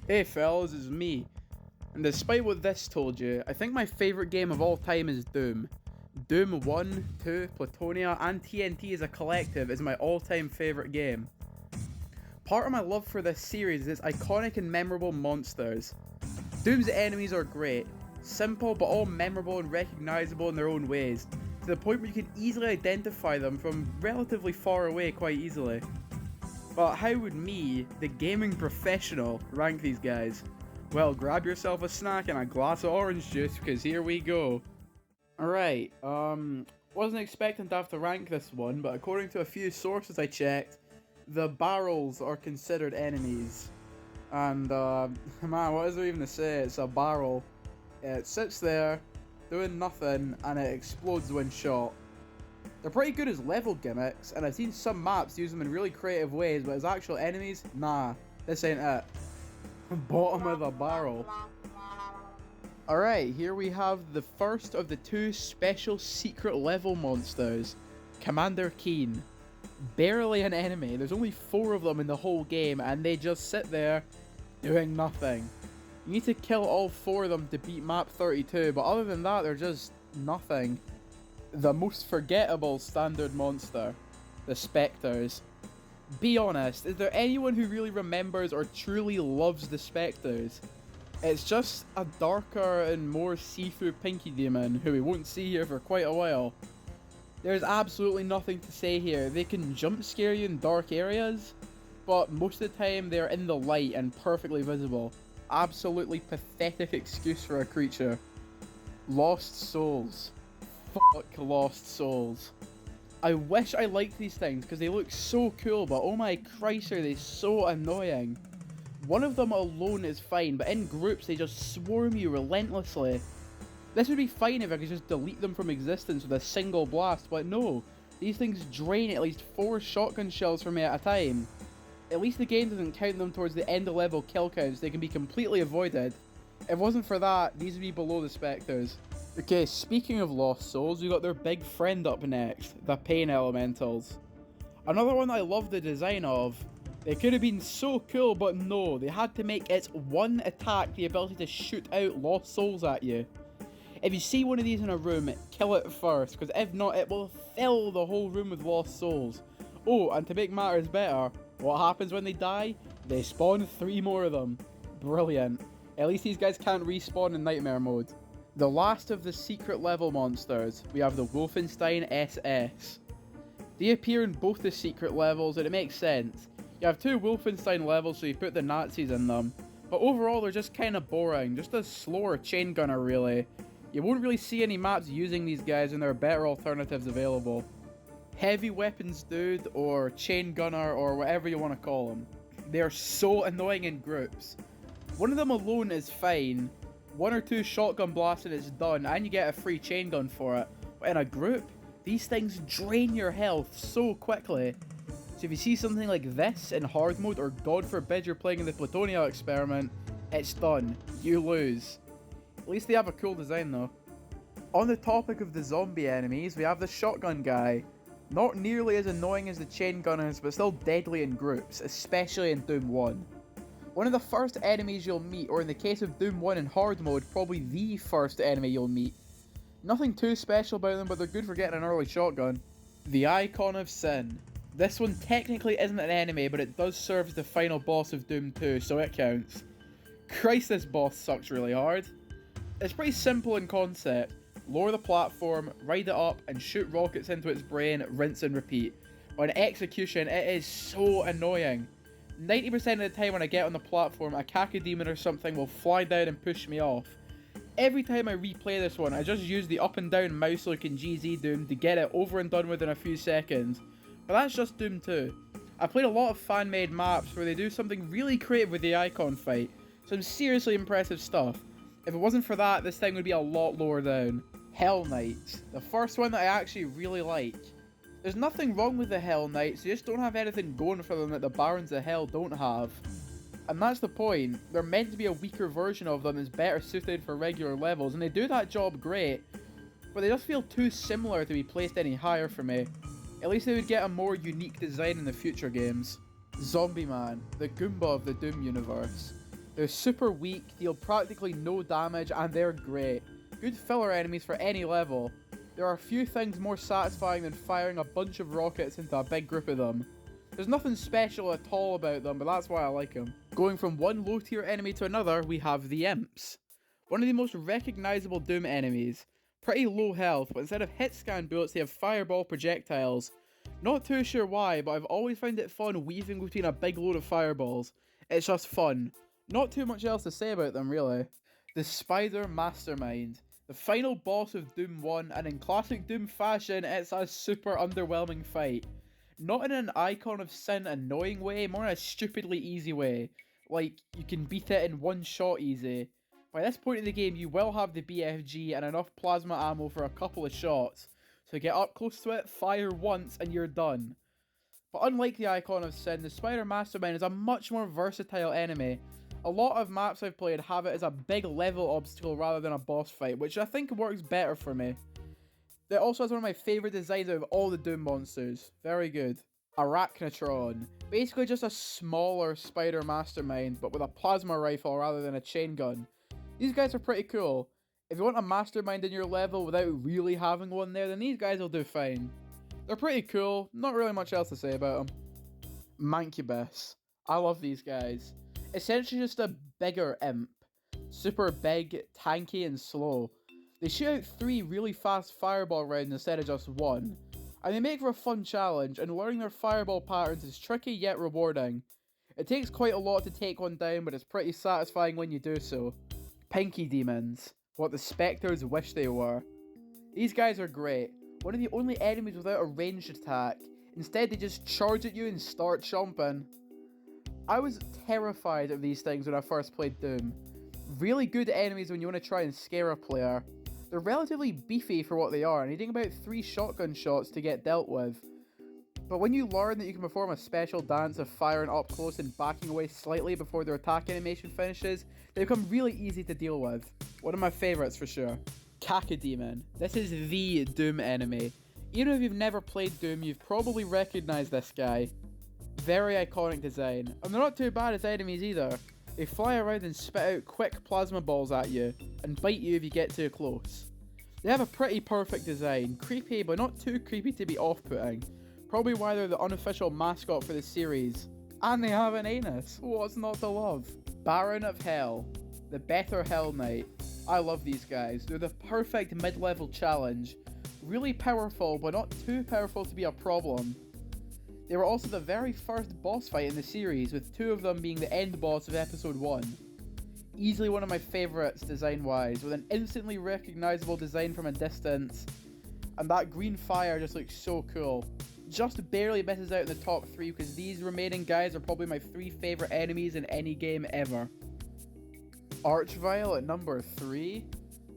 Hey fellas, it's me. And despite what this told you, I think my favourite game of all time is Doom. Doom 1, 2, Platonia, and TNT as a collective is my all-time favourite game. Part of my love for this series is its iconic and memorable monsters. Doom's enemies are great, simple but all memorable and recognisable in their own ways, to the point where you can easily identify them from relatively far away quite easily. But how would me, the gaming professional, rank these guys? Well, grab yourself a snack and a glass of orange juice, because here we go. Alright, wasn't expecting to have to rank this one, but according to a few sources I checked, the barrels are considered enemies. And, man, what is there even to say? It's a barrel. It sits there, doing nothing, and it explodes when shot. They're pretty good as level gimmicks, and I've seen some maps use them in really creative ways, but as actual enemies, nah, this ain't it. Bottom of the barrel. Alright, here we have the first of the two special secret level monsters, Commander Kane. Barely an enemy, there's only 4 of them in the whole game, and they just sit there, doing nothing. You need to kill all 4 of them to beat map 32, but other than that, they're just nothing. The most forgettable standard monster, the Spectres. Be honest, is there anyone who really remembers or truly loves the Spectres? It's just a darker and more see-through Pinky Demon, who we won't see here for quite a while. There's absolutely nothing to say here. They can jump scare you in dark areas, but most of the time they're in the light and perfectly visible. Absolutely pathetic excuse for a creature. Lost Souls. Fuck Lost Souls. I wish I liked these things because they look so cool, but oh my Christ, are they so annoying. One of them alone is fine, but in groups they just swarm you relentlessly. This would be fine if I could just delete them from existence with a single blast, but no. These things drain at least 4 shotgun shells from me at a time. At least the game doesn't count them towards the end of level kill counts, they can be completely avoided. If it wasn't for that, these would be below the Spectres. Okay, speaking of Lost Souls, we got their big friend up next, the Pain Elementals. Another one I love the design of. They could have been so cool, but no, they had to make its one attack the ability to shoot out Lost Souls at you. If you see one of these in a room, kill it first, because if not, it will fill the whole room with Lost Souls. Oh, and to make matters better, what happens when they die? They spawn 3 more of them. Brilliant. At least these guys can't respawn in Nightmare mode. The last of the secret level monsters, we have the Wolfenstein SS. They appear in both the secret levels, and it makes sense. You have 2 Wolfenstein levels, so you put the Nazis in them. But overall, they're just kinda boring, just a slower chain gunner really. You won't really see any maps using these guys, and there are better alternatives available. Heavy weapons dude, or chain gunner, or whatever you want to call them. They are so annoying in groups. One of them alone is fine. 1 or 2 shotgun blasts and it's done, and you get a free chain gun for it. But in a group, these things drain your health so quickly. So if you see something like this in hard mode, or God forbid you're playing in the Platonia experiment, it's done. You lose. At least they have a cool design though. On the topic of the zombie enemies, we have the shotgun guy. Not nearly as annoying as the chain gunners, but still deadly in groups, especially in Doom 1. One of the first enemies you'll meet, or in the case of Doom 1 in hard mode, probably the first enemy you'll meet. Nothing too special about them, but they're good for getting an early shotgun. The Icon of Sin. This one technically isn't an enemy, but it does serve as the final boss of Doom 2, so it counts. Christ, this boss sucks really hard. It's pretty simple in concept. Lower the platform, ride it up, and shoot rockets into its brain, rinse and repeat. On execution, it is so annoying. 90% of the time when I get on the platform, a Kaka Demon or something will fly down and push me off. Every time I replay this one, I just use the up and down mouse looking GZ Doom to get it over and done with in a few seconds. But that's just Doom 2. I've played a lot of fan-made maps where they do something really creative with the icon fight. Some seriously impressive stuff. If it wasn't for that, this thing would be a lot lower down. Hell Knights. The first one that I actually really like. There's nothing wrong with the Hell Knights, they just don't have anything going for them that the Barons of Hell don't have. And that's the point, they're meant to be a weaker version of them that's better suited for regular levels, and they do that job great, but they just feel too similar to be placed any higher for me. At least they would get a more unique design in the future games. Zombie Man, the Goomba of the Doom universe. They're super weak, deal practically no damage, and they're great. Good filler enemies for any level. There are few things more satisfying than firing a bunch of rockets into a big group of them. There's nothing special at all about them, but that's why I like them. Going from one low tier enemy to another, we have the Imps. One of the most recognisable Doom enemies. Pretty low health, but instead of hit scan bullets, they have fireball projectiles. Not too sure why, but I've always found it fun weaving between a big load of fireballs. It's just fun. Not too much else to say about them, really. The Spider Mastermind. The final boss of Doom 1, and in classic Doom fashion, it's a super underwhelming fight. Not in an Icon of Sin annoying way, more in a stupidly easy way. Like, you can beat it in one shot easy. By this point in the game, you will have the BFG and enough plasma ammo for a couple of shots. So get up close to it, fire once, and you're done. But unlike the Icon of Sin, the Spider Mastermind is a much more versatile enemy. A lot of maps I've played have it as a big level obstacle rather than a boss fight, which I think works better for me. It also has one of my favourite designs out of all the Doom monsters. Very good. Arachnatron. Basically just a smaller Spider Mastermind, but with a plasma rifle rather than a chain gun. These guys are pretty cool. If you want a Mastermind in your level without really having one there, then these guys will do fine. They're pretty cool, not really much else to say about them. Mancubus. I love these guys. Essentially just a bigger imp. Super big, tanky, and slow. They shoot out 3 really fast fireball rounds instead of just 1. And they make for a fun challenge, and learning their fireball patterns is tricky yet rewarding. It takes quite a lot to take one down, but it's pretty satisfying when you do so. Pinky Demons. What the Spectres wish they were. These guys are great. One of the only enemies without a ranged attack. Instead, they just charge at you and start chomping. I was terrified of these things when I first played Doom. Really good enemies when you want to try and scare a player. They're relatively beefy for what they are, needing about 3 shotgun shots to get dealt with. But when you learn that you can perform a special dance of firing up close and backing away slightly before their attack animation finishes, they become really easy to deal with. One of my favourites for sure. Kaka Demon. This is the Doom enemy. Even if you've never played Doom, you've probably recognised this guy. Very iconic design. And they're not too bad as enemies either. They fly around and spit out quick plasma balls at you, and bite you if you get too close. They have a pretty perfect design. Creepy, but not too creepy to be off-putting. Probably why they're the unofficial mascot for the series. And they have an anus. What's not to love? Baron of Hell. The Better Hell Knight. I love these guys. They're the perfect mid-level challenge. Really powerful, but not too powerful to be a problem. They were also the very first boss fight in the series, with 2 of them being the end boss of episode 1. Easily one of my favourites design-wise, with an instantly recognisable design from a distance. And that green fire just looks so cool. Just barely misses out in the top 3 because these remaining guys are probably my 3 favourite enemies in any game ever. Vial at number 3?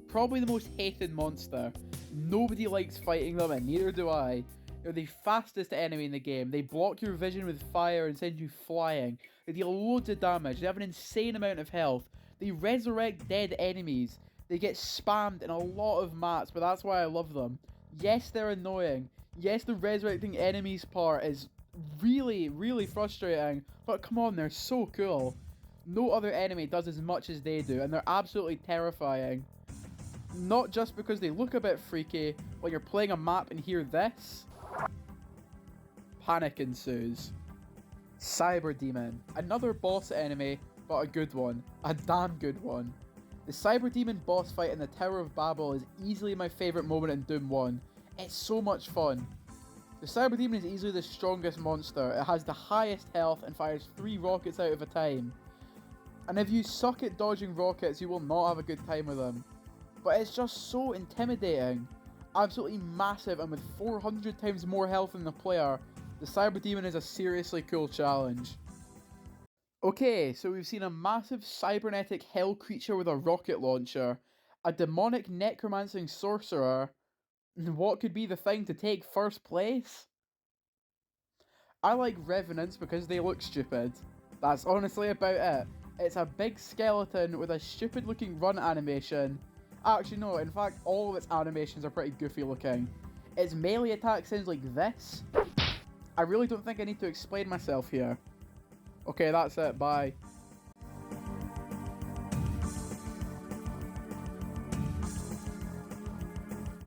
Probably the most hated monster. Nobody likes fighting them and neither do I. They're the fastest enemy in the game. They block your vision with fire and send you flying. They deal loads of damage. They have an insane amount of health. They resurrect dead enemies. They get spammed in a lot of maps, but that's why I love them. Yes, they're annoying. Yes, the resurrecting enemies part is really, really frustrating, but come on, they're so cool. No other enemy does as much as they do, and they're absolutely terrifying. Not just because they look a bit freaky, when you're playing a map and hear this, panic ensues. Cyber Demon. Another boss enemy, but a good one. A damn good one. The Cyber Demon boss fight in the Tower of Babel is easily my favourite moment in Doom 1. It's so much fun. The Cyber Demon is easily the strongest monster. It has the highest health and fires 3 rockets out of a time. And if you suck at dodging rockets, you will not have a good time with them. But it's just so intimidating. Absolutely massive, and with 400 times more health than the player, the Cyber Demon is a seriously cool challenge. Okay, so we've seen a massive cybernetic hell creature with a rocket launcher, a demonic necromancing sorcerer, and what could be the thing to take first place? I like Revenants because they look stupid. That's honestly about it. It's a big skeleton with a stupid looking run animation. Actually no, in fact all of its animations are pretty goofy looking. Its melee attack sounds like this. I really don't think I need to explain myself here. Okay, that's it, bye.